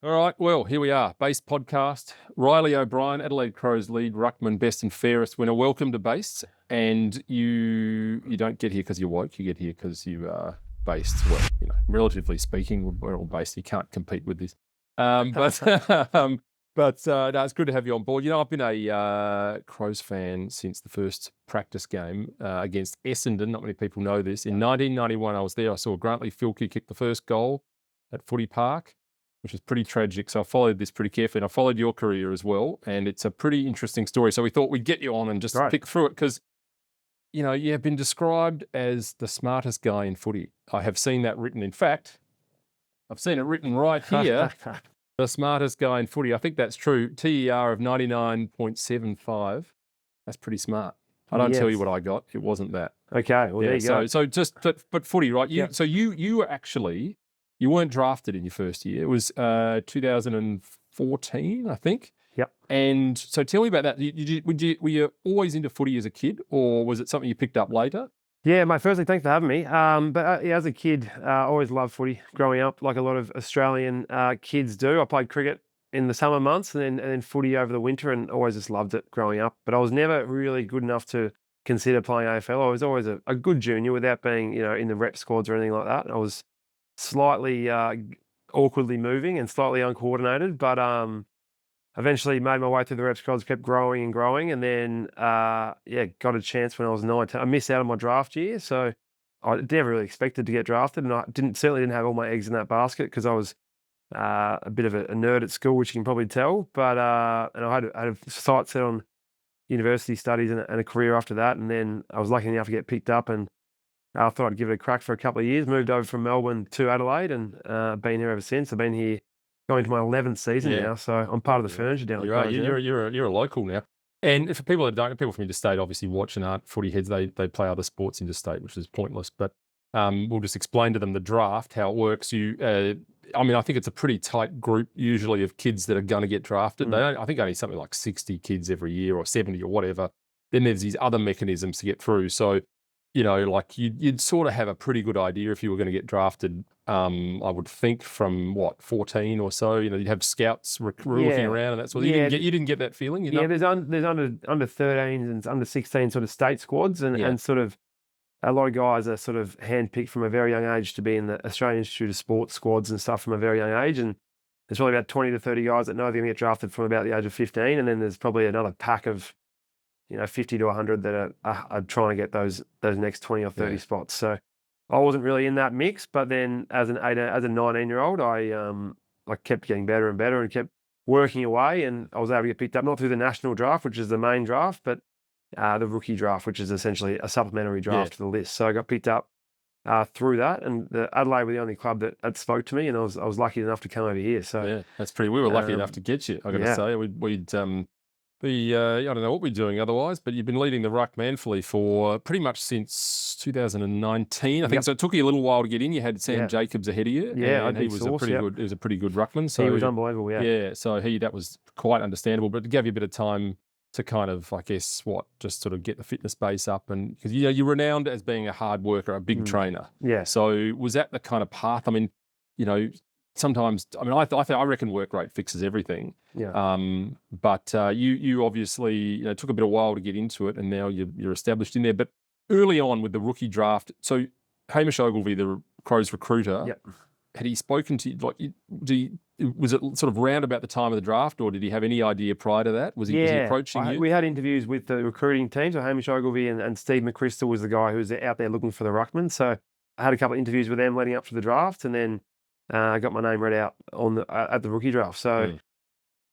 All right, well, here we are. Base podcast. Reilly O'Brien, Adelaide Crows lead ruckman, best and fairest winner. Welcome to Base. And you don't get here because you're woke. You get here because you are based. Well, relatively speaking, we're all based. You can't compete with this. But no, it's good to have you on board. I've been a Crows fan since the first practice game against Essendon. Not many people know this. In 1991, I was there. I saw Grantley Filkey kick the first goal at Footy Park, which is pretty tragic. So I followed this pretty carefully, and I followed your career as well. And it's a pretty interesting story. So we thought we'd get you on and just pick through it because, you have been described as the smartest guy in footy. I have seen that written. In fact, I've seen it written right here, the smartest guy in footy. I think that's true. TER of 99.75. That's pretty smart. I don't tell you what I got. It wasn't that. Okay, well, there you go. So just, but footy, right? So you were actually... You weren't drafted in your first year. It was 2014, I think. Yep. And so tell me about that. Were you always into footy as a kid, or was it something you picked up later? Yeah, mate, firstly, thanks for having me. As a kid, I always loved footy growing up, like a lot of Australian kids do. I played cricket in the summer months and then footy over the winter, and always just loved it growing up. But I was never really good enough to consider playing AFL. I was always a good junior without being, in the rep squads or anything like that. I was slightly awkwardly moving and slightly uncoordinated, but eventually made my way through the reps squads, kept growing and growing, and then got a chance when I was 19. I missed out on my draft year, so I never really expected to get drafted, and I certainly didn't have all my eggs in that basket because I was a bit of a nerd at school, which you can probably tell. But and I had a sight set on university studies and a career after that, and then I was lucky enough to get picked up, and I thought I'd give it a crack for a couple of years. Moved over from Melbourne to Adelaide, and been here ever since. I've been here going to my 11th season now, so I'm part of the furniture down there. Right, you're a local now. And for people that don't, people from interstate obviously watch and aren't footy heads. They play other sports interstate, which is pointless. But we'll just explain to them the draft, how it works. I think it's a pretty tight group usually of kids that are going to get drafted. I think only something like 60 kids every year or 70 or whatever. Then there's these other mechanisms to get through. So you'd sort of have a pretty good idea if you were going to get drafted, I would think, from 14 or so. You'd have scouts looking around and that sort of thing. You didn't get that feeling? There's under 13s and under 16 sort of state squads, and sort of a lot of guys are sort of handpicked from a very young age to be in the Australian Institute of Sport squads and stuff from a very young age. And there's probably about 20 to 30 guys that know they're going to get drafted from about the age of 15. And then there's probably another pack of 50 to 100 that are trying to get those next 20 or 30 spots. So I wasn't really in that mix, but then as a 19-year-old, I kept getting better and better and kept working away, and I was able to get picked up, not through the national draft, which is the main draft, but the rookie draft, which is essentially a supplementary draft to the list. So I got picked up through that, and the Adelaide were the only club that spoke to me, and I was lucky enough to come over here. So that's we were lucky enough to get you, I got to say. We'd I don't know what we're doing otherwise, but you've been leading the ruck manfully for pretty much since 2019, I think. So it took you a little while to get in. You had Sam Jacobs ahead of you. Yeah, and he was a pretty good. He was a pretty good ruckman. So he was unbelievable. Yeah. So that was quite understandable, but it gave you a bit of time to kind of, I guess, just sort of get the fitness base up, and because you're renowned as being a hard worker, a big trainer. Yeah. So was that the kind of path? I mean, sometimes, I reckon work rate fixes everything. Yeah. But you obviously took a bit of while to get into it, and now you're established in there. But early on with the rookie draft, so Hamish Ogilvie, the Crows recruiter, had he spoken to you? Was it sort of round about the time of the draft, or did he have any idea prior to that? Was he approaching you? We had interviews with the recruiting team. So Hamish Ogilvie and Steve McChrystal was the guy who was out there looking for the ruckman. So I had a couple of interviews with them leading up to the draft, and then I got my name read out at the rookie draft. So,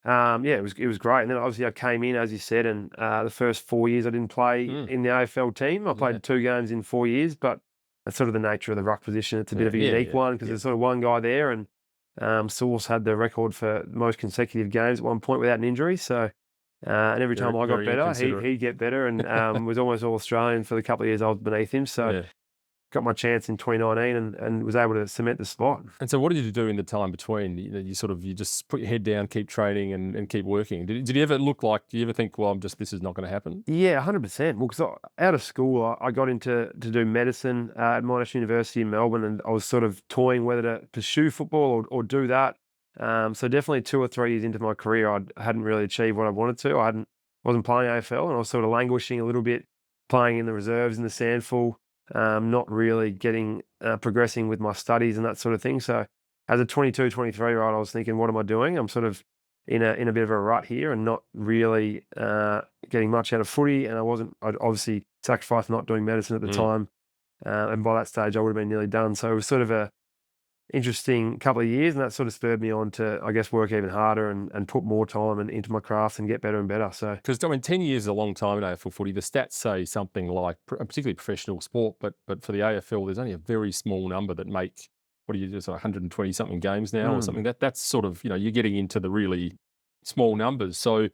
it was great. And then obviously I came in, as you said, and the first 4 years I didn't play in the AFL team. I played 2 games in 4 years, but that's sort of the nature of the ruck position. It's a bit of a unique one because there's sort of one guy there, and Source had the record for most consecutive games at one point without an injury. So, and every time I got better, he'd get better, and was almost all Australian for the couple of years I was beneath him. So. Got my chance in 2019 and was able to cement the spot. And so what did you do in the time between? You just put your head down, keep training and keep working. Did you ever do you ever think, well, this is not going to happen? Yeah, 100%. Well, because out of school, I got to do medicine at Master University in Melbourne, and I was sort of toying whether to pursue football or do that. So definitely 2 or 3 years into my career, I hadn't really achieved what I wanted to. Wasn't playing AFL, and I was sort of languishing a little bit, playing in the reserves in the sandful, not really getting progressing with my studies and that sort of thing. So as a 22, 23-year-old, I was thinking, what am I doing? I'm sort of in a bit of a rut here and not really getting much out of footy. And I'd obviously sacrificed not doing medicine at the time. And by that stage, I would have been nearly done. So it was sort of a interesting couple of years, and that sort of spurred me on to, I guess, work even harder and put more time into my craft and get better and better. So, Because 10 years is a long time in AFL footy. The stats say something like, particularly professional sport, but for the AFL, there's only a very small number that make, what do you just 120 something games now or something. That's sort of, you're getting into the really small numbers. So,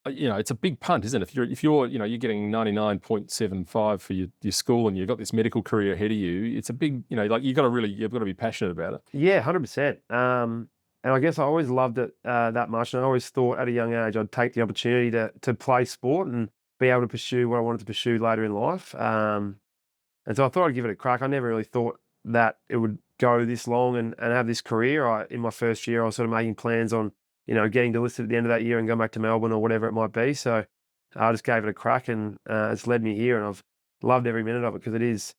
it's a big punt, isn't it? If you're you're getting 99.75 for your school and you've got this medical career ahead of you, it's a big, you've got to be passionate about it. Yeah, 100%. And I guess I always loved it that much. And I always thought at a young age I'd take the opportunity to play sport and be able to pursue what I wanted to pursue later in life. And so I thought I'd give it a crack. I never really thought that it would go this long and have this career. In my first year, I was sort of making plans on, getting delisted at the end of that year and going back to Melbourne or whatever it might be. So I just gave it a crack, and it's led me here, and I've loved every minute of it, because it is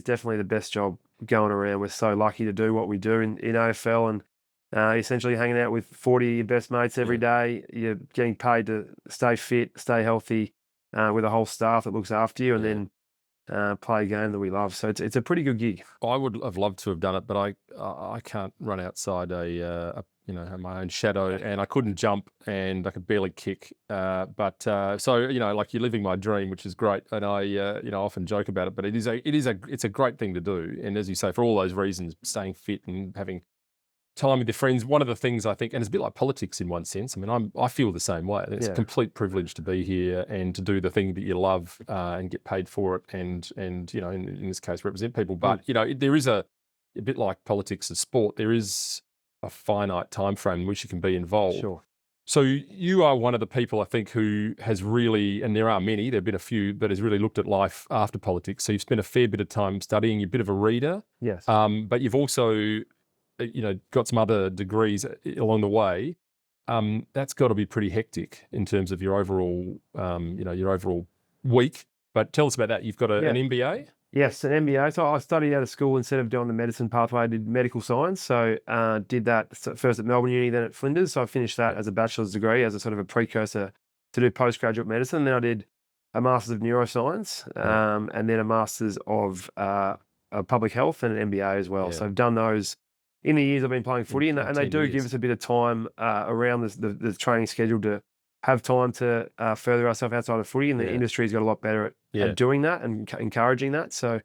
definitely the best job going around. We're so lucky to do what we do in AFL, and essentially hanging out with 40 of your best mates every day. You're getting paid to stay fit, stay healthy, with a whole staff that looks after you, and then play a game that we love. So it's a pretty good gig. I would have loved to have done it, but I can't run outside my own shadow, and I couldn't jump, and I could barely kick. So you're living my dream, which is great, and I often joke about it. But it's a great thing to do, and as you say, for all those reasons, staying fit and having time with your friends. One of the things I think, and it's a bit like politics in one sense. I mean, I feel the same way. It's a complete privilege to be here and to do the thing that you love and get paid for it, and in this case represent people. But there is a bit like politics and sport. There is a finite time frame in which you can be involved. Sure. So you are one of the people, I think, who has really, and there are many, there have been a few, but has really looked at life after politics. So you've spent a fair bit of time studying. You're a bit of a reader. Yes. But you've also got some other degrees along the way. That's got to be pretty hectic in terms of your overall, your overall week. But tell us about that. You've got an MBA? Yes, an MBA. So I studied out of school. Instead of doing the medicine pathway, I did medical science. So did that first at Melbourne Uni, then at Flinders. So I finished that as a bachelor's degree, as a sort of a precursor to do postgraduate medicine. Then I did a Master of Neuroscience, and then a Master's of Public Health, and an MBA as well. So I've done those in the years I've been playing footy, and they do give us a bit of time around the training schedule to have time to further ourselves outside of footy, and the industry's got a lot better at doing that and encouraging that. So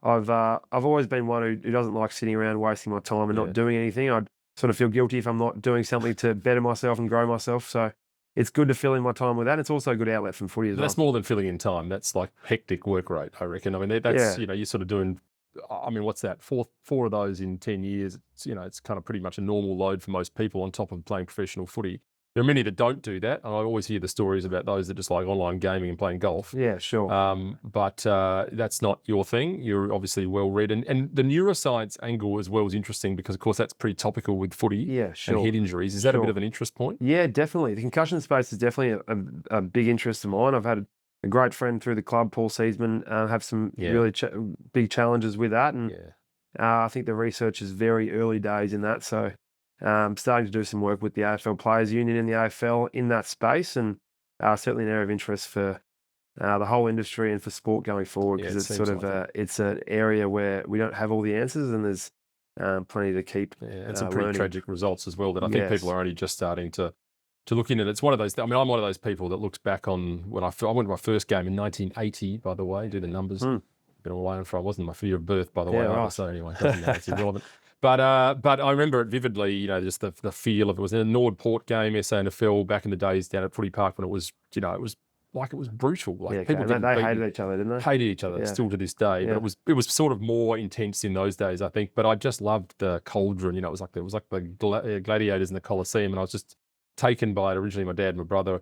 I've always been one who doesn't like sitting around wasting my time and not doing anything. I'd sort of feel guilty if I'm not doing something to better myself and grow myself. So it's good to fill in my time with that. It's also a good outlet from footy as well. That's more than filling in time. That's like hectic work rate, I reckon. I mean, that's you're sort of doing. I mean, what's that? Four of those in 10 years. It's kind of pretty much a normal load for most people on top of playing professional footy. There are many that don't do that. And I always hear the stories about those that just like online gaming and playing golf. Yeah, sure. But that's not your thing. You're obviously well read. And the neuroscience angle as well is interesting because, of course, that's pretty topical with footy and head injuries. Is that a bit of an interest point? Yeah, definitely. The concussion space is definitely a big interest of mine. I've had a great friend through the club, Paul Seesman, have some really big challenges with that. And I think the research is very early days in that. So starting to do some work with the AFL Players Union and the AFL in that it's certainly an area of interest for the whole industry and for sport going forward, because it's sort of it's an area where we don't have all the answers, and there's plenty to keep and some pretty tragic results as well that I think people are only just starting to look into. It's one of those. I mean, I'm one of those people that looks back on when I went to my first game in 1980. By the way, do the numbers. Been all alone for. I wasn't my year of birth, by the way. So anyway, it's irrelevant. But I remember it vividly. Just the feel of it. Was in a Nord Port game, SANFL back in the days down at Footy Park when it was it was like it was brutal. Like people they hated each other, didn't they? Hated each other still to this day. But it was sort of more intense in those days, I think. But I just loved the cauldron. It was like the gladiators in the Colosseum, and I was just taken by it. Originally, my dad and my brother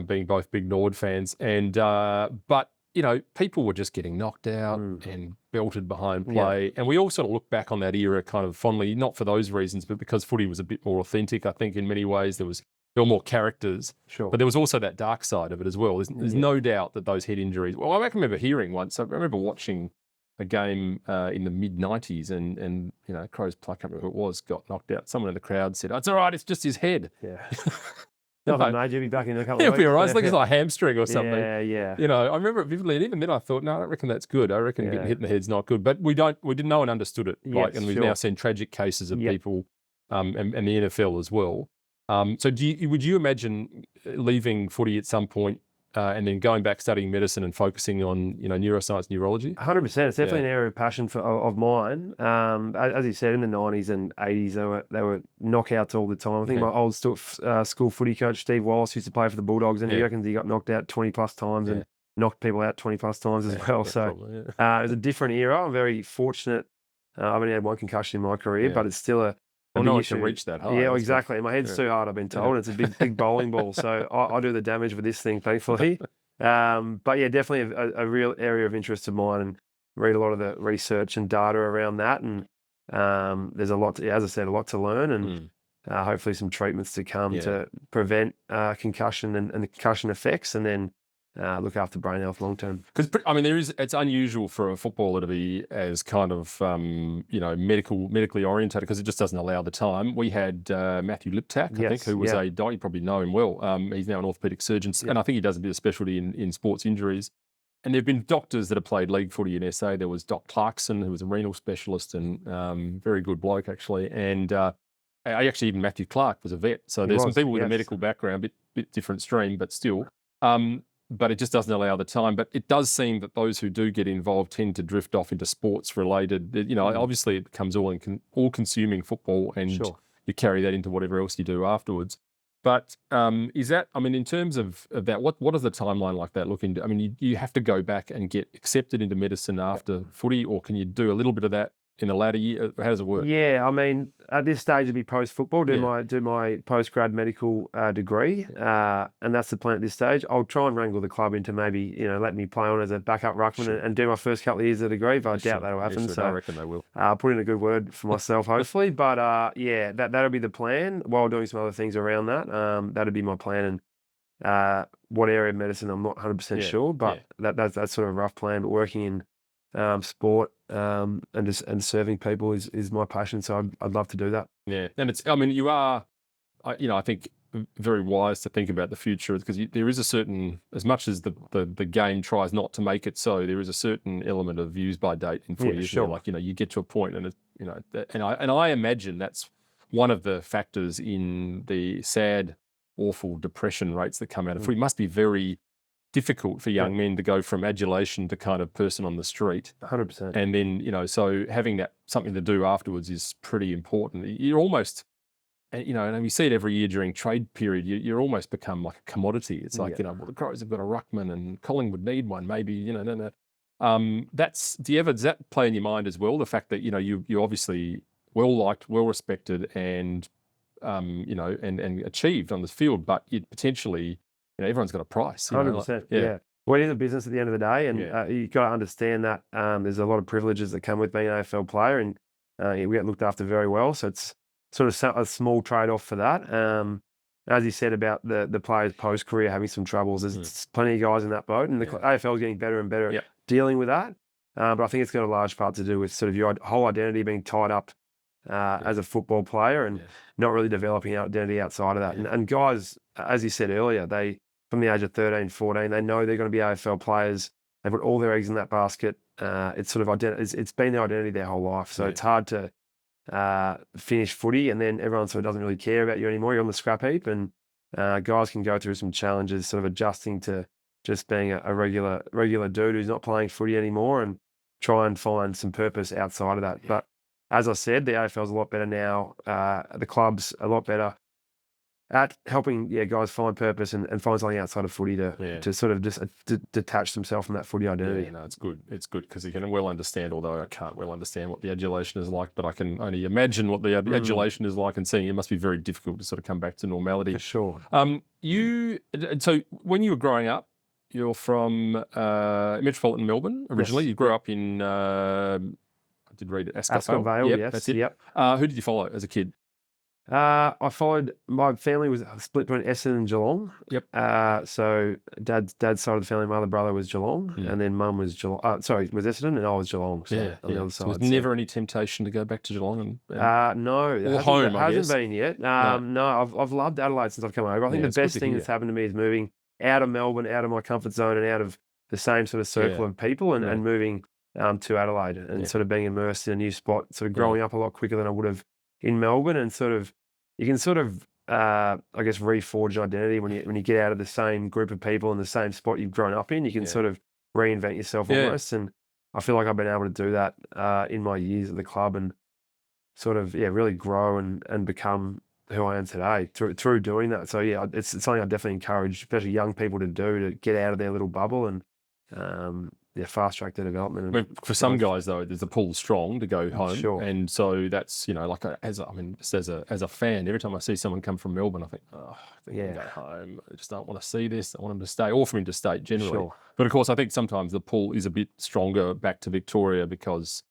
being both big Nord fans, and but people were just getting knocked out and belted behind play. And we all sort of look back on that era kind of fondly, not for those reasons, but because footy was a bit more authentic. I think in many ways there were more characters, but there was also that dark side of it as well. There's no doubt that those head injuries. Well, I remember hearing once. I remember watching a game in the mid-90s, and Crows, I can't remember who it was, got knocked out. Someone in the crowd said, "It's all right. It's just his head." Yeah. Nothing major. He'll be back in a couple of He'll weeks. be all right. It's like it's like a hamstring or something. Yeah. I remember it vividly, and even then I thought, no, I don't reckon that's good. I reckon getting hit in the head's not good. But no one understood it. And we've now seen tragic cases of people, and the NFL as well. So would you imagine leaving footy at some point and then going back studying medicine and focusing on neuroscience, neurology? 100%. It's definitely an area of passion of mine. As you said, in the 90s and 80s, they were knockouts all the time. I think my old school footy coach, Steve Wallace, used to play for the Bulldogs, and he reckons he got knocked out 20 plus times and knocked people out 20 plus times as well. So it was a different era. I'm very fortunate. I've only had one concussion in my career, but it's still a no one can reach that high. Yeah, exactly. My head's too hard, I've been told. It's a big bowling ball. So I do the damage with this thing, thankfully. But yeah, definitely a real area of interest of mine, and read a lot of the research and data around that. And there's a lot, as I said, a lot to learn, and hopefully some treatments to come to prevent concussion and the concussion effects, and then look after brain health long term. Because it's unusual for a footballer to be as kind of medically orientated, because it just doesn't allow the time. We had Matthew Liptak, I think, who was you probably know him well. He's now an orthopaedic surgeon, and I think he does a bit of specialty in sports injuries. And there have been doctors that have played league footy in SA. There was Doc Clarkson, who was a renal specialist and very good bloke actually. And even Matthew Clark was a vet. So there's some people with a medical background, bit different stream, but still. But it just doesn't allow the time. But it does seem that those who do get involved tend to drift off into sports related. Obviously it becomes all-consuming football, and you carry that into whatever else you do afterwards. But is that, in terms of that, what does the timeline like that look into? You have to go back and get accepted into medicine after footy, or can you do a little bit of that in the latter year? How does it work? Yeah, at this stage it'd be post-football, do my post-grad medical degree, and that's the plan at this stage. I'll try and wrangle the club into maybe, let me play on as a backup ruckman and do my first couple of years of the degrie, but I doubt that'll happen. So I reckon they will. I'll put in a good word for myself, hopefully. But that'll be the plan, while doing some other things around that. That'll be my plan. And what area of medicine, I'm not 100% sure, but that's sort of a rough plan. But working in sport and serving people is my passion, so I'd love to do that. Yeah, and it's you are, I think, very wise to think about the future, because there is a certain, as much as the game tries not to make it so, there is a certain element of use by date in footy. Sure. Like you get to a point, and I imagine that's one of the factors in the sad, awful depression rates that come out of footy. It must be very difficult for young men to go from adulation to kind of person on the street. 100%. And then, so having that something to do afterwards is pretty important. You're almost, and we see it every year during trade period, you're almost become like a commodity. It's like, the Crows have got a ruckman and Collingwood need one, maybe, does that play in your mind as well? The fact that, you're obviously well-liked, well-respected and, and achieved on the field, but you potentially, everyone's got a price. 100%. Yeah. Well, it is a business at the end of the day, and you've got to understand that there's a lot of privileges that come with being an AFL player, and we get looked after very well. So it's sort of a small trade-off for that. As you said about the players post-career having some troubles, there's plenty of guys in that boat, and the AFL is getting better and better at dealing with that. But I think it's got a large part to do with sort of your whole identity being tied up as a football player, and not really developing our identity outside of that. And guys, as you said earlier, from the age of 13, 14, they know they're going to be AFL players. They put all their eggs in that basket. It's sort of it's been their identity their whole life. So it's hard to finish footy, and then everyone sort of doesn't really care about you anymore. You're on the scrap heap, and guys can go through some challenges, sort of adjusting to just being a regular dude who's not playing footy anymore, and try and find some purpose outside of that. But as I said, the AFL's a lot better now. The club's a lot better at helping guys find purpose and find something outside of footy to sort of just detach themselves from that footy identity. Yeah, no, it's good. It's good because you can well understand, although I can't well understand what the adulation is like, but I can only imagine what the adulation is like, and seeing it must be very difficult to sort of come back to normality. For sure. So when you were growing up, you're from metropolitan Melbourne originally. Yes. You grew up in, I did read it, Ascot Vale. Vale, Yep, yes. that's it. Yep. Who did you follow as a kid? I followed, my family was split between Essendon and Geelong. Yep. So dad's side of the family, my other brother was Geelong, and then mum was Geelong. Was Essendon, and I was Geelong. So on the other So side. was never any temptation to go back to Geelong No, or home, I hasn't guess. been yet. No, I've loved Adelaide since I've come over. I think Yeah, the it's good best to thing hear. that's happened to me is moving out of Melbourne, out of my comfort zone, and out of the same sort of circle of people, and moving to Adelaide, and sort of being immersed in a new spot, sort of growing up a lot quicker than I would have in Melbourne, and sort of you can sort of I guess reforge an identity when you get out of the same group of people in the same spot you've grown up in. You can sort of reinvent yourself almost, and I feel like I've been able to do that in my years at the club, and sort of really grow and become who I am today through doing that. So yeah, it's something I definitely encourage, especially young people to do, to get out of their little bubble and fast track their development. I mean, for some guys though, there's a pull strong to go home, Sure. and so that's like just as a fan, every time I see someone come from Melbourne, I think, I think I can go home. I just don't want to see this. I want them to stay, or from interstate generally. Sure. But of course, I think sometimes the pull is a bit stronger back to Victoria because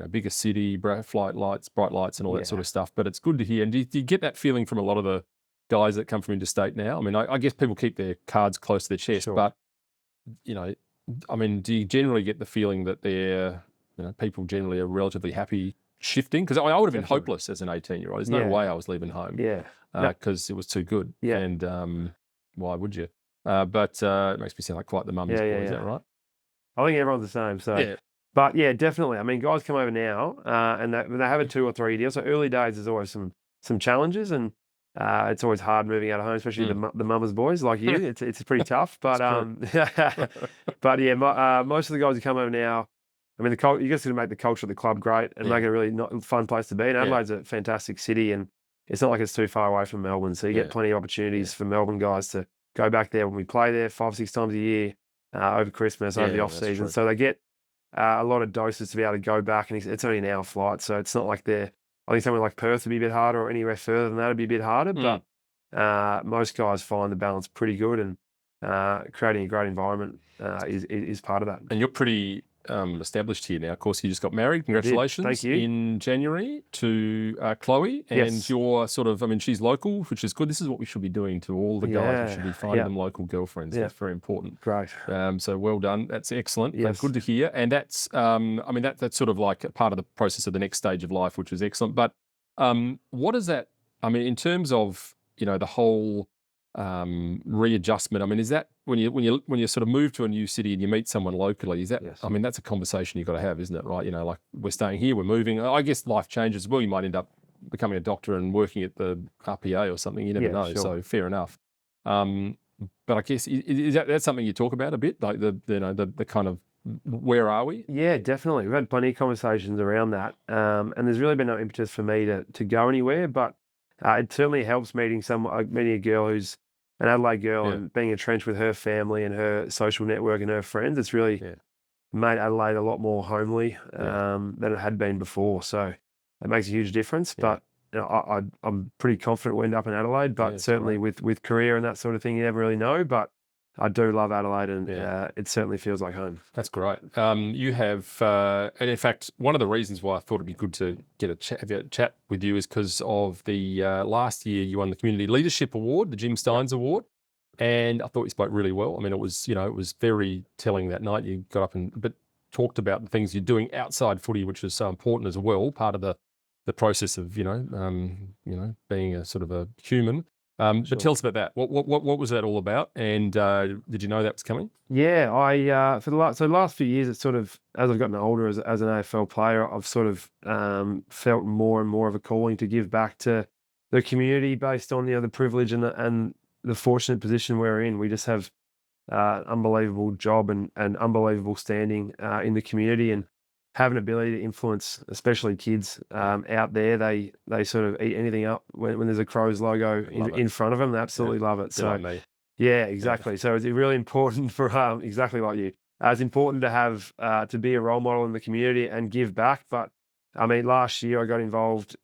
bigger city, bright lights, and all that sort of stuff. But it's good to hear. And do you get that feeling from a lot of the guys that come from interstate now? I mean, I guess people keep their cards close to their chest, but I mean, do you generally get the feeling that they're, people generally are relatively happy shifting? Because I would have been hopeless as an 18-year-old. There's no way I was leaving home. Because it was too good. And why would you? But it makes me sound like quite the mummy's boy. Is that right? I think everyone's the same. So, but yeah, definitely. I mean, guys come over now and they have a 2 or 3 deal. So early days, there's always some challenges, and it's always hard moving out of home, especially the mama's boys like you. It's pretty tough, but but yeah, most of the guys who come over now, I mean, you just got to make the culture of the club great and make it a really fun place to be. And Adelaide's a fantastic city, and it's not like it's too far away from Melbourne, so you get plenty of opportunities for Melbourne guys to go back there when we play there 5-6 times a year over Christmas, over the off season. So they get a lot of doses to be able to go back, and it's only an hour flight, so it's not like I think somewhere like Perth would be a bit harder, or anywhere further than that would be a bit harder. But most guys find the balance pretty good, and creating a great environment is part of that. And you're pretty established here now. Of course, you just got married. Congratulations. Thank you. In January to Chloe. And you're sort of, I mean, she's local, which is good. This is what we should be doing to all the guys. We should be finding them local girlfriends. That's very important. Great. So well done. That's excellent. Yes. Good to hear. And that's, I mean, that's sort of like a part of the process of the next stage of life, which is excellent. But what is that, I mean, in terms of, the whole readjustment, I mean, is that when you sort of move to a new city and you meet someone locally, is that, I mean, that's a conversation you've got to have, isn't it? Right. Like we're staying here, we're moving. I guess life changes as well. You might end up becoming a doctor and working at the RPA or something. You never know. Sure. So fair enough. But I guess is that's something you talk about a bit, like the kind of where are we? Yeah, definitely. We've had plenty of conversations around that, and there's really been no impetus for me to go anywhere. But it certainly helps meeting a girl who's an Adelaide girl and being entrenched with her family and her social network and her friends. It's really made Adelaide a lot more homely than it had been before. So it makes a huge difference. But I'm pretty confident we'll end up in Adelaide. But certainly with career and that sort of thing, you never really know. But I do love Adelaide, and it certainly feels like home. That's great. You have, and in fact, one of the reasons why I thought it'd be good to have a chat with you is because of the last year you won the Community Leadership Award, the Jim Stynes Award, and I thought you spoke really well. I mean, it was very telling that night. You got up but talked about the things you're doing outside footy, which is so important as well, part of the process of being a sort of a human. But tell us about that. What was that all about? And did you know that was coming? Yeah, I for the last few years, it's sort of, as I've gotten older as an AFL player, I've sort of felt more and more of a calling to give back to the community based on the privilege and the fortunate position we're in. We just have unbelievable job and unbelievable standing in the community, and have an ability to influence, especially kids out there. They sort of eat anything up when there's a Crows logo in front of them. They absolutely love it. So, yeah, exactly. So it's really important for exactly like you. It's important to have to be a role model in the community and give back. But I mean, last year I got involved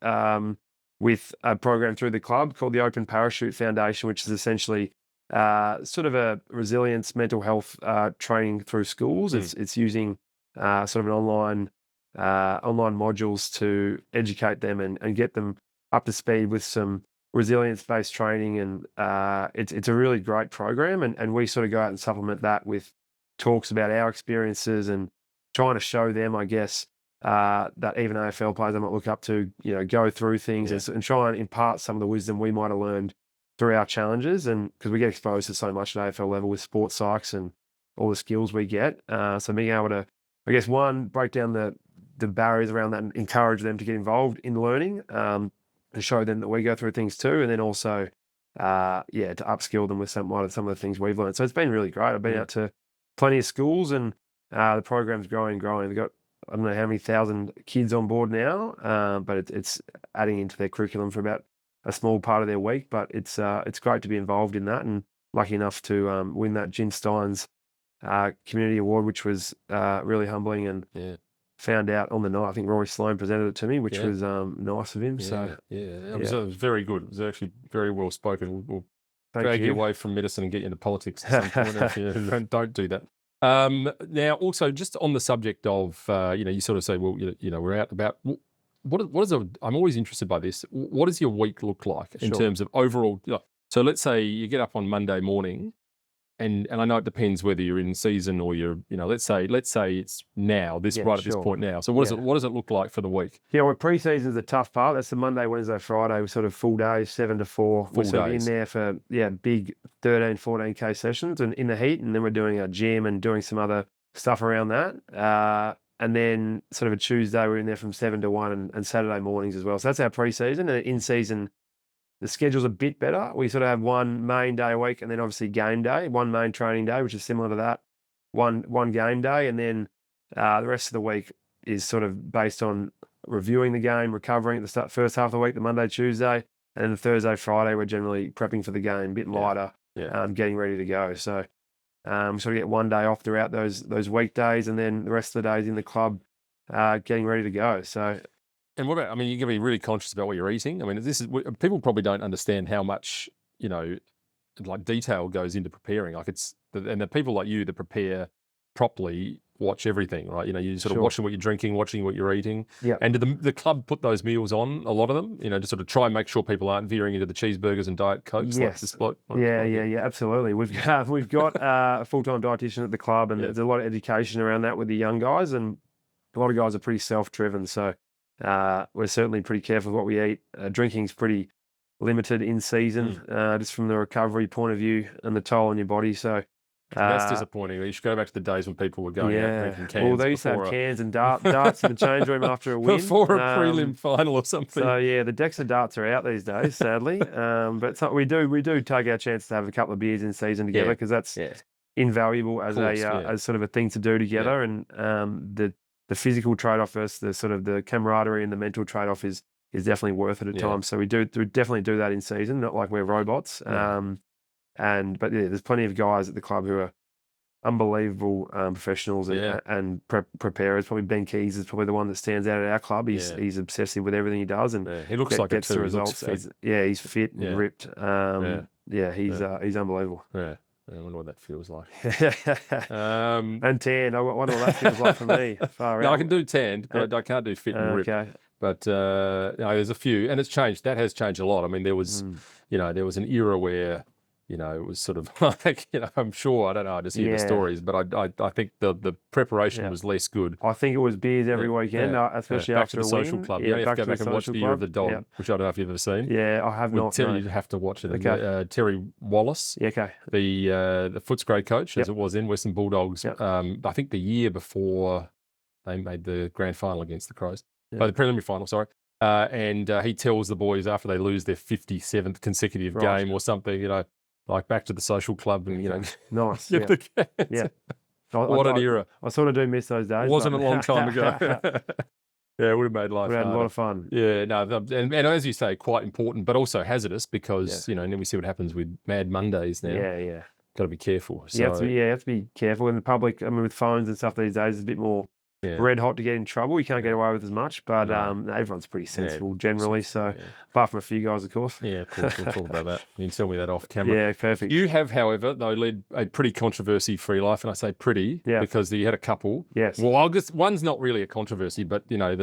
with a program through the club called the Open Parachute Foundation, which is essentially sort of a resilience, mental health training through schools. It's using sort of an online modules to educate them and get them up to speed with some resilience-based training. And it's a really great program. And we sort of go out and supplement that with talks about our experiences and trying to show them, I guess, that even AFL players I might look up to, go through things and try and impart some of the wisdom we might have learned through our challenges. And because we get exposed to so much at AFL level with sports psychs and all the skills we get. So being able to, I guess, one, break down the barriers around that and encourage them to get involved in learning, and show them that we go through things too. And then also, to upskill them with some of the things we've learned. So it's been really great. I've been out to plenty of schools, and the program's growing. We've got, I don't know how many thousand kids on board now, but it's adding into their curriculum for about a small part of their week. But it's great to be involved in that, and lucky enough to win that Jim Stynes community award, which was really humbling. And found out on the night, I think Rory Sloane presented it to me, which was nice of him. It was very good. It was actually very well spoken. We'll drag you away from medicine and get you into politics at some point if you don't do that. Now, also, just on the subject of, you sort of say, well, we're out about, I'm always interested by this. What does your week look like in terms of overall? So let's say you get up on Monday morning, and I know it depends whether you're in season or you're, let's say it's now, at this point now. So what does it look like for the week? Yeah, well, pre-season is the tough part. That's the Monday, Wednesday, Friday. We're sort of full days, 7 to 4. We're sort of in there for big 13, 14K sessions and in the heat, and then we're doing a gym and doing some other stuff around that. And then sort of a Tuesday, we're in there from 7 to 1 and Saturday mornings as well. So that's our pre-season. And in season, the schedule's a bit better. We sort of have one main day a week, and then obviously game day, one main training day, which is similar to that, one game day, and then the rest of the week is sort of based on reviewing the game, recovering at the first half of the week, the Monday, Tuesday, and then the Thursday, Friday, we're generally prepping for the game, a bit lighter, getting ready to go. So we sort of get one day off throughout those weekdays, and then the rest of the days in the club getting ready to go. So. And what about, you're going to be really conscious about what you're eating. People probably don't understand how much, like detail goes into preparing. And the people like you that prepare properly watch everything, right? You're sort of watching what you're drinking, watching what you're eating. Yeah. And do the club put those meals on, a lot of them, to sort of try and make sure people aren't veering into the cheeseburgers and Diet Cokes? Yes. Like this bloke? Absolutely. We've got a full-time dietitian at the club, and there's a lot of education around that with the young guys, and a lot of guys are pretty self-driven. So we're certainly pretty careful with what we eat. Drinking's pretty limited in season, just from the recovery point of view and the toll on your body. So that's disappointing. You should go back to the days when people were going out drinking cans. Well, they used to have cans and darts in the change room after a win. Before a prelim final or something. So the decks of darts are out these days, sadly. But we do take our chance to have a couple of beers in season together, because that's invaluable as as sort of a thing to do together. And the physical trade-off versus the sort of the camaraderie and the mental trade-off is definitely worth it at times. So we definitely do that in season, not like we're robots. But there's plenty of guys at the club who are unbelievable professionals and preparers. Probably Ben Keys is probably the one that stands out at our club. He's obsessive with everything he does, and he looks like gets it too. the results. He's fit and ripped. He's unbelievable. Yeah. I wonder what that feels like. And tanned. I wonder what that feels like for me. I can do tanned, but I can't do fit and ripped. Okay. But there's a few, and it's changed. That has changed a lot. There was, there was an era where, it was sort of like, I'm sure, I don't know, I just hear the stories, but I think the preparation was less good. I think it was beers every weekend, especially after a win. Back to the social club. You have to go back and watch the Year of the Dog, which I don't know if you've ever seen. Yeah, I have not. You have to watch it. Okay. Terry Wallace, the Footscray coach, as it was in Western Bulldogs, I think the year before they made the grand final against the Crows, the preliminary final, sorry. And he tells the boys after they lose their 57th consecutive game or something, like back to the social club and, nice. What an era. I sort of do miss those days. Wasn't a long time ago. It would have made life We had a lot of fun. Yeah, no, and as you say, quite important, but also hazardous because, and then we see what happens with Mad Mondays now. Yeah. Got to be careful. So, you have to be careful in the public. With phones and stuff these days, it's a bit more red hot to get in trouble. You can't get away with as much, but everyone's pretty sensible generally. So, apart from a few guys, of course. Yeah, of course. We'll talk about that. You can tell me that off camera. Yeah, perfect. You have, however, though, led a pretty controversy-free life, and I say pretty because you had a couple. Yes. Well, I guess one's not really a controversy, but the inner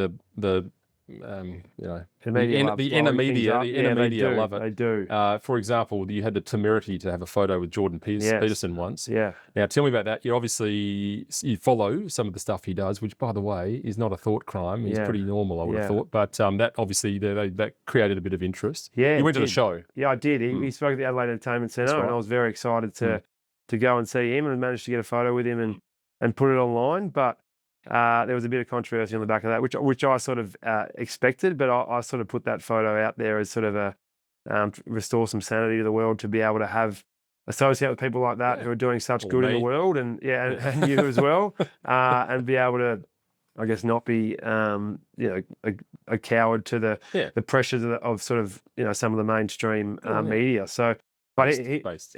media love it. They do. For example, you had the temerity to have a photo with Jordan Peterson once. Yeah. Now, tell me about that. You follow some of the stuff he does, which, by the way, is not a thought crime. He's pretty normal, I would have thought. But that obviously that created a bit of interest. Yeah, you went to the show. Yeah, I did. He spoke at the Adelaide Entertainment Centre, and I was very excited to go and see him, and managed to get a photo with him and put it online. But there was a bit of controversy on the back of that, which I sort of expected, but I sort of put that photo out there as sort of a restore some sanity to the world, to be able to associate with people like that who are doing such good in the world, and you as well, and be able to, I guess, not be a coward to the pressures of sort of some of the mainstream media. So, but based.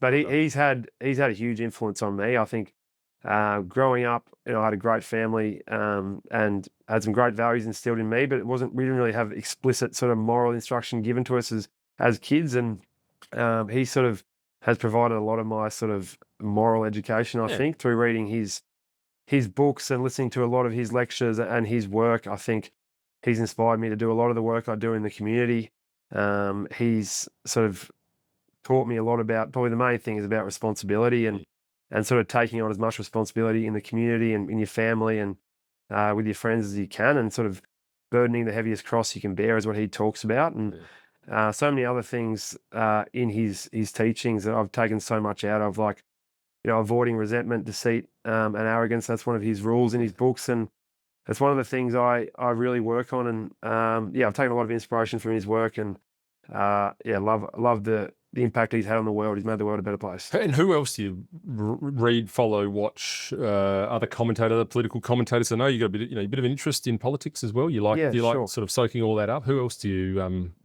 But he's had a huge influence on me, I think. Growing up, I had a great family and had some great values instilled in me, but we didn't really have explicit sort of moral instruction given to us as kids. And he sort of has provided a lot of my sort of moral education, I think, through reading his books and listening to a lot of his lectures and his work. I think he's inspired me to do a lot of the work I do in the community. He's sort of taught me a lot about, probably the main thing is about responsibility and sort of taking on as much responsibility in the community and in your family and with your friends as you can, and sort of burdening the heaviest cross you can bear is what he talks about. And so many other things in his teachings that I've taken so much out of, like, avoiding resentment, deceit, and arrogance. That's one of his rules in his books. And that's one of the things I really work on. And I've taken a lot of inspiration from his work, and love the impact he's had on the world. He's made the world a better place. And who else do you read, follow, watch? Other political commentators? I know you got a bit of an interest in politics as well. You like sort of soaking all that up. Who else do you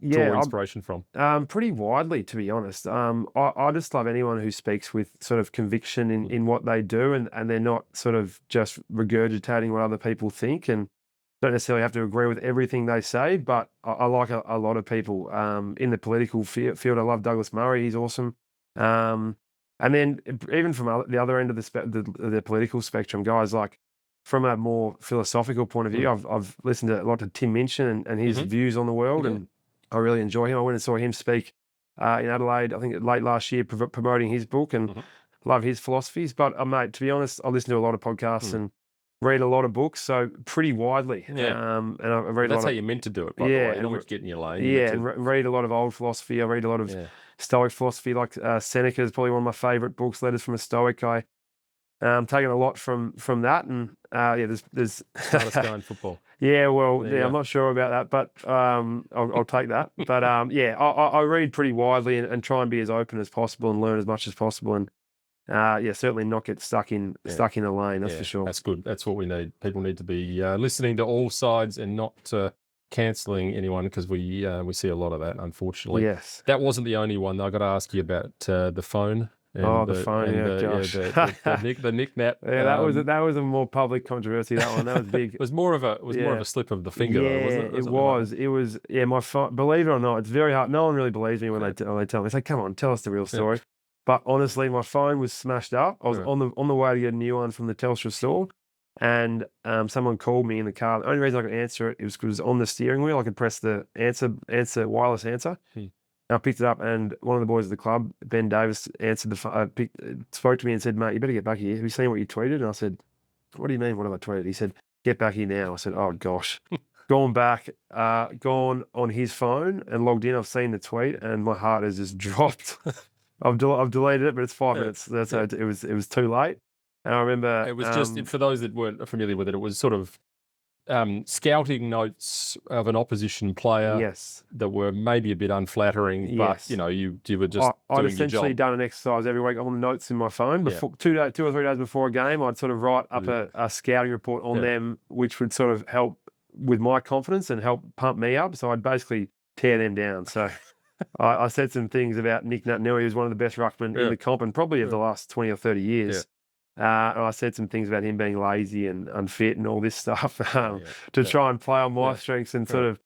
draw inspiration from? Pretty widely, to be honest. I just love anyone who speaks with sort of conviction in what they do, and they're not sort of just regurgitating what other people think, and don't necessarily have to agree with everything they say, but I like a lot of people in the political field. I love Douglas Murray. He's awesome. And then even from the other end of the political spectrum, guys like, from a more philosophical point of view, I've listened a lot to Tim Minchin and his views on the world, and I really enjoy him. I went and saw him speak in Adelaide, I think late last year, promoting his book, and love his philosophies. But mate, to be honest, I listen to a lot of podcasts and read a lot of books, so pretty widely. And I read that's how you're meant to do it, by the way. You don't want to get in your lane. And read a lot of old philosophy. I read a lot of Stoic philosophy, like Seneca is probably one of my favourite books, Letters from a Stoic. I taken a lot from that, and there's smartest guy in football. I'm not sure about that, but I'll take that. But I read pretty widely and try and be as open as possible and learn as much as possible, and certainly not get stuck in a lane. That's for sure. That's good. That's what we need. People need to be listening to all sides and not cancelling anyone, because we see a lot of that, unfortunately. Yes. That wasn't the only one. I got to ask you about the phone. The phone, gosh. The Nick Nat. That was a more public controversy. That one, that was big. It was more of a slip of the finger, wasn't it? It was. My phone. Believe it or not, it's very hard. No one really believes me when they tell me. They say, "Come on, tell us the real story." But honestly, my phone was smashed up. I was on the way to get a new one from the Telstra store, and someone called me in the car. The only reason I could answer it was because it was on the steering wheel. I could press the wireless answer. And I picked it up, and one of the boys at the club, Ben Davis, answered the phone, spoke to me and said, "Mate, you better get back here. Have you seen what you tweeted?" And I said, "What do you mean? What have I tweeted?" He said, "Get back here now." I said, "Oh gosh." Gone back, gone on his phone and logged in. I've seen the tweet, and my heart has just dropped. I've deleted it, but it's 5 minutes. So it was too late. And I remember it was just, for those that weren't familiar with it, it was sort of scouting notes of an opposition player that were maybe a bit unflattering, but you were just I'd essentially done an exercise every week on the notes in my phone. Before 2 or 3 days before a game, I'd sort of write up a scouting report on them, which would sort of help with my confidence and help pump me up. So I'd basically tear them down. So I said some things about Nick Nat. He was one of the best ruckmen in the comp, and probably of the last 20 or 30 years. And I said some things about him being lazy and unfit and all this stuff to Yeah. try and play on my strengths and sort of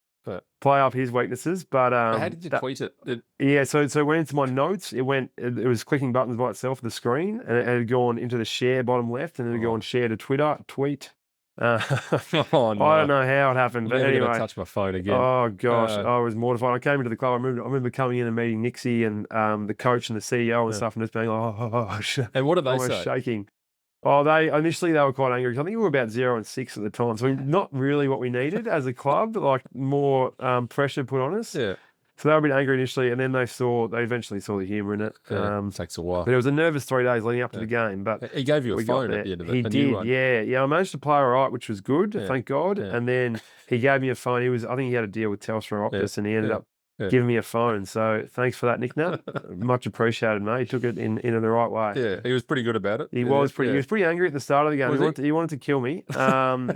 play up his weaknesses. But How did you tweet it? yeah, so it went into my notes. It was clicking buttons by itself, the screen, and it had gone into the share bottom left, and it had gone share to Twitter, tweet. Oh, no. I don't know how it happened, but I'm never anyway. going to touch my phone again. Oh gosh, I was mortified. I came into the club. I remember coming in and meeting Nixie and the coach and the CEO and stuff, and just being like, and what did they say? Shaking. Oh, initially they were quite angry. I think we were about 0-6 at the time, so not really what we needed as a club. Like more pressure put on us. Yeah. So they were a bit angry initially, and then they eventually saw the humour in it. Takes a while. But it was a nervous 3 days leading up to the game. But he gave you a phone at the end of it. He did, yeah. I managed to play all right, which was good, thank God. Yeah. And then he gave me a phone. I think he had a deal with Telstra Optus, and he ended up giving me a phone. So thanks for that, Nick Nat. Much appreciated, mate. He took it in the right way. Yeah, he was pretty good about it. He was pretty angry at the start of the game. He wanted to kill me.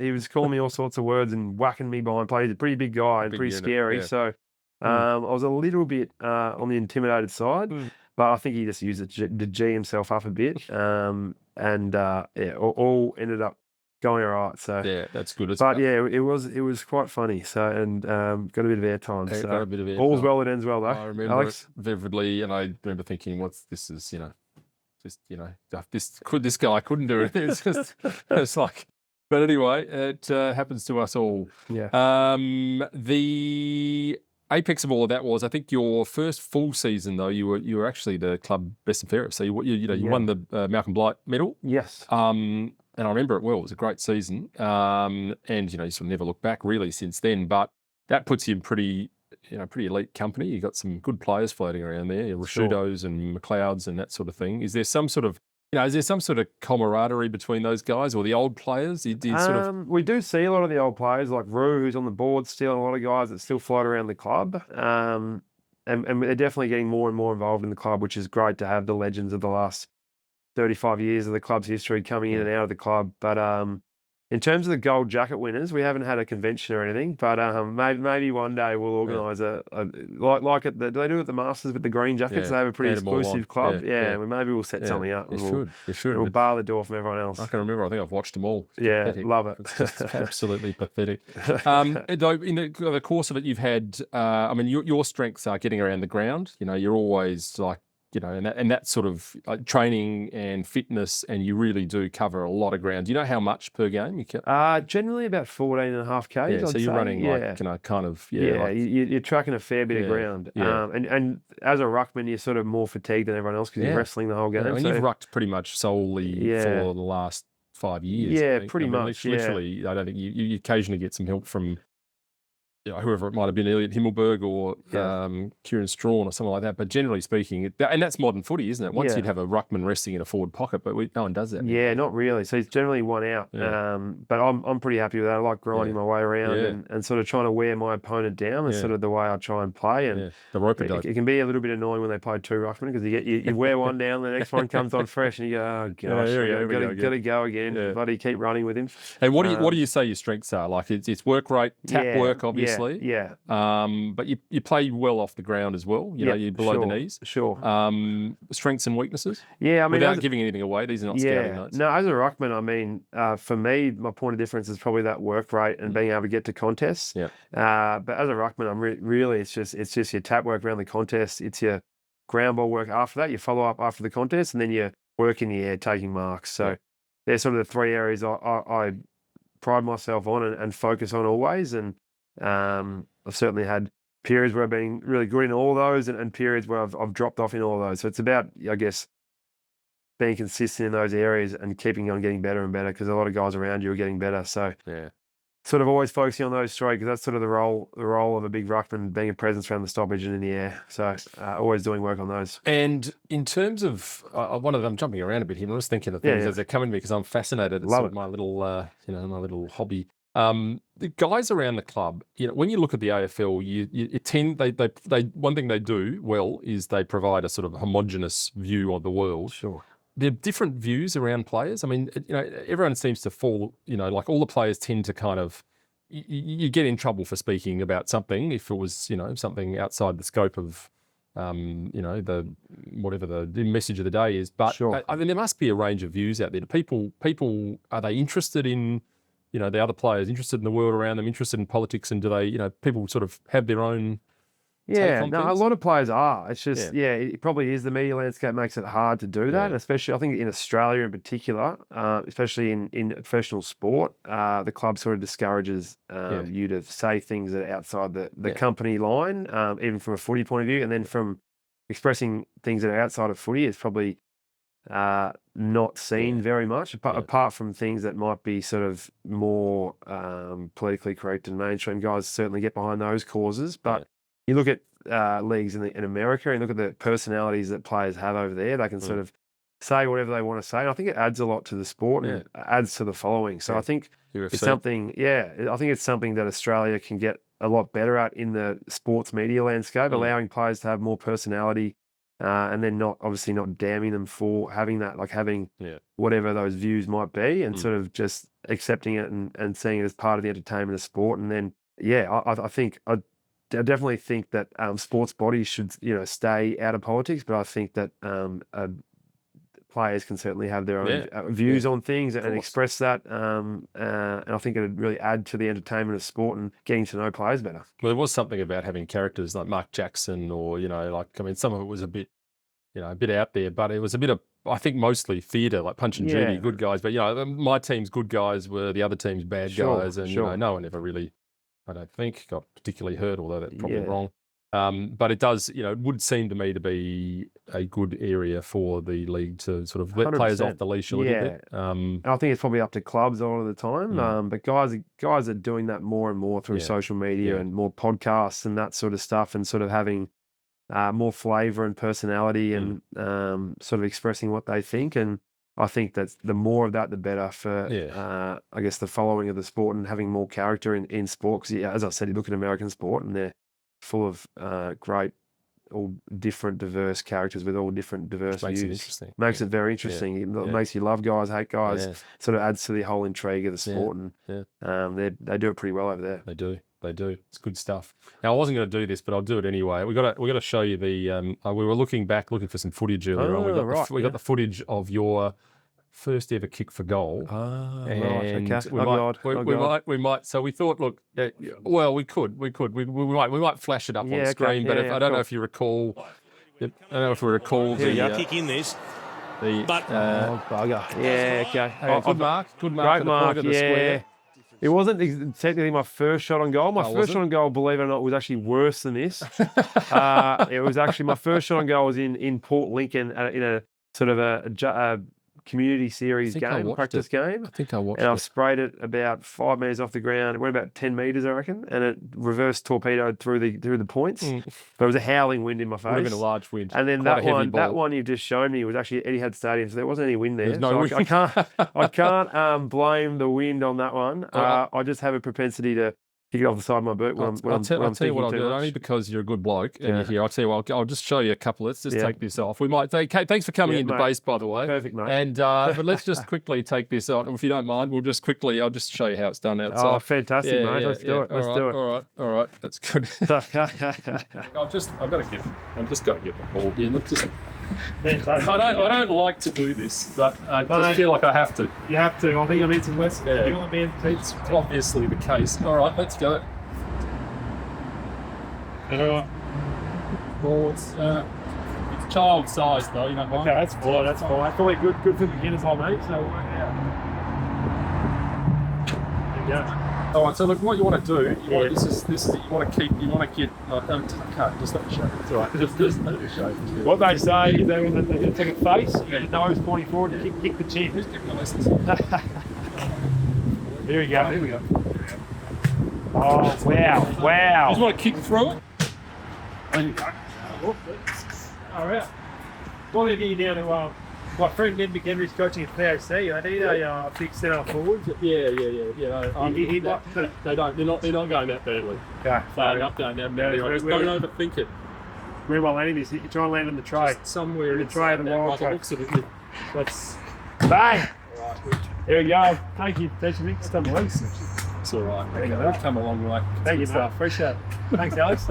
He was calling me all sorts of words and whacking me behind play. He's a pretty big guy and pretty scary. Yeah. So I was a little bit on the intimidated side, but I think he just used it to G himself up a bit. All ended up going all right. So yeah, that's good. It was quite funny. So and got a bit of airtime. So got a bit of airtime. All's well that ends well, though. I remember Alex? it vividly, and I remember thinking, this guy couldn't do it. It's like. But anyway, it happens to us all. Yeah. The apex of all of that was, I think, your first full season. Though you were actually the club best and fairest. So you won the Malcolm Blight medal. Yes. And I remember it well. It was a great season. And you sort of never looked back really since then. But that puts you in pretty elite company. You got some good players floating around there, your Rashudos and McLeods and that sort of thing. Is there some sort of camaraderie between those guys or the old players? We do see a lot of the old players like Roo, who's on the board still, and a lot of guys that still float around the club. And they're definitely getting more and more involved in the club, which is great to have the legends of the last 35 years of the club's history coming in and out of the club. But in terms of the gold jacket winners, we haven't had a convention or anything, but maybe one day we'll organise do they do it at the Masters with the green jackets? They have a pretty exclusive club. Maybe we'll set something up. You should. We'll bar the door from everyone else. I can remember. I think I've watched them all. Yeah, love it. It's just absolutely pathetic. Though in the course of it, you've had. Your strengths are getting around the ground. You're always like. And that sort of training and fitness, and you really do cover a lot of ground. Do you know how much per game you can? Generally about 14.5 Ks. Yeah, so you're running you're tracking a fair bit of ground. Yeah. And as a ruckman, you're sort of more fatigued than everyone else because you're wrestling the whole game. And you've rucked pretty much solely for the last 5 years. Yeah, pretty much. Literally, I don't think you occasionally get some help from. Whoever it might have been, Elliot Himmelberg or Kieran Strawn or something like that. But generally speaking, and that's modern footy, isn't it? Once you'd have a ruckman resting in a forward pocket, but no one does that. Yeah, not really. So he's generally one out. Yeah. But I'm pretty happy with that. I like grinding my way around and sort of trying to wear my opponent down. That's sort of the way I try and play. And the roper dope. It can be a little bit annoying when they play two ruckmen because you wear one down, the next one comes on fresh, and you go, oh gosh, got to go again. Yeah. Buddy, keep running with him. And what do you say your strengths are? Like it's work rate, tap work, obviously. Yeah. But you play well off the ground as well. You're below the knees. Sure. Strengths and weaknesses. Yeah, without giving anything away, these are not scouting notes. No, as a ruckman, for me, my point of difference is probably that work rate and being able to get to contests. Yeah. But as a ruckman, I'm really it's just your tap work around the contest. It's your ground ball work after that. You follow up after the contest, and then you work in the air taking marks. So they're sort of the three areas I pride myself on and focus on always. And I've certainly had periods where I've been really good in all of those and periods where I've dropped off in all of those. So it's about, I guess, being consistent in those areas and keeping on getting better and better because a lot of guys around you are getting better. So sort of always focusing on those three because that's sort of the role of a big ruckman, being a presence around the stoppage and in the air. So always doing work on those. And in terms of one of them, jumping around a bit here, I'm just thinking of things as they're coming to me because I'm fascinated. It's sort of my little, my little hobby. The guys around the club, when you look at the AFL, you tend they one thing they do well is they provide a sort of homogenous view of the world. Sure. There are different views around players. I mean, everyone seems to fall. Like all the players tend to kind of you get in trouble for speaking about something if it was something outside the scope of the whatever the message of the day is. But Sure. I mean, there must be a range of views out there. People, are they interested in, the other players, interested in the world around them, interested in politics, and do they, people sort of have their own take Yeah, on no, a things? lot of players are. It's just, it probably is. The media landscape makes it hard to do that, especially I think in Australia in particular, especially in professional sport. The club sort of discourages you to say things that are outside the company line, even from a footy point of view, and then from expressing things that are outside of footy is probably not seen very much, apart from things that might be sort of more politically correct and mainstream. Guys certainly get behind those causes, but you look at leagues in America and look at the personalities that players have over there. They can sort of say whatever they want to say. And I think it adds a lot to the sport and adds to the following. So I think it's something, I think it's something that Australia can get a lot better at in the sports media landscape, allowing players to have more personality and then not damning them for having that, like having whatever those views might be, and sort of just accepting it and seeing it as part of the entertainment of sport. And then, I definitely think that sports bodies should, stay out of politics, but I think that players can certainly have their own views on things and express that. And I think it would really add to the entertainment of sport and getting to know players better. Well, there was something about having characters like Mark Jackson, or some of it was a bit, a bit out there, but it was a bit of, I think, mostly theatre, like Punch and Judy, good guys. But my team's good guys were the other team's bad guys, and no one ever really, I don't think, got particularly hurt, although that's probably wrong. But it does, it would seem to me to be a good area for the league to sort of let 100%. Players off the leash a little bit. And I think it's probably up to clubs a lot of the time. But guys are doing that more and more through social media and more podcasts and that sort of stuff, and sort of having more flavour and personality and sort of expressing what they think. And I think that the more of that, the better for, I guess, the following of the sport and having more character in sport. Because, as I said, you look at American sport and they're full of great, all different, diverse characters with all different, diverse views. Makes it interesting. Makes it very interesting. It makes you love guys, hate guys. Sort of adds to the whole intrigue of the sport. And they do it pretty well over there. They do. It's good stuff. Now, I wasn't going to do this, but I'll do it anyway. We got to show you the. We were looking for some footage earlier on. We got the footage of your first ever kick for goal. And okay. We might. So we thought, look, well, we might flash it up on screen. But I don't know if you recall. I don't know if we recall the kick in this. Bugger. Yeah, okay. Good mark. Great mark. The square. It wasn't technically my first shot on goal. My first shot on goal, believe it or not, was actually worse than this. It was actually, my first shot on goal was in Port Lincoln in a sort of a community series game, practice game. I think I watched it. And I sprayed it about 5 meters off the ground. It went about 10 meters, I reckon, and it reverse torpedoed through the points. But it was a howling wind in my face. Would have been a large wind. And then that one you've just shown me was actually Etihad Stadium, so there wasn't any wind there. There's no wind. I can't blame the wind on that one. I just have a propensity to kick it off the side of my boot when I'll tell you what I'll do. Much. Only because you're a good bloke and you're here. I'll tell you what, I'll just show you a couple. Let's just take this off. We might. Thanks for coming into base, by the way. Perfect, mate. And but let's just quickly take this on. If you don't mind, I'll just show you how it's done outside. Oh, fantastic, mate. Let's do it. All right. That's good. I've just got to get the ball here. Look, I don't like to do this, but I just feel like I have to. You have to. I think I need some lessons. Yeah. You want to be in It's obviously the case. All right, let's go. All right. Well, it's child size though, you know. Okay, that's fine. That's fine. Probably good for beginners like me. So there you go. All right. So look, what you want to do? You want to get. Can't just let me show. It's all right. Just let me show. What they say is they want to take a face, the nose pointing forward, and kick the chin. Who's giving the lessons? Here we go. Here we go. Oh wow! You just want to kick through it. There you go. All right. Well, if you down to my friend Ned McHenry's coaching at POC, I need a big centre forwards. Yeah. They're not going that badly. Okay. They're not going that badly. Don't overthink it. Where am I landing this? You try and land on the tray. Just somewhere in the tray of the wild tray. Looks of it. Let's bang. There we go. Thank you. Thanks for mixing. It's all right. We've come a long way. Thank you, mate. Appreciate it. Thanks, Alex.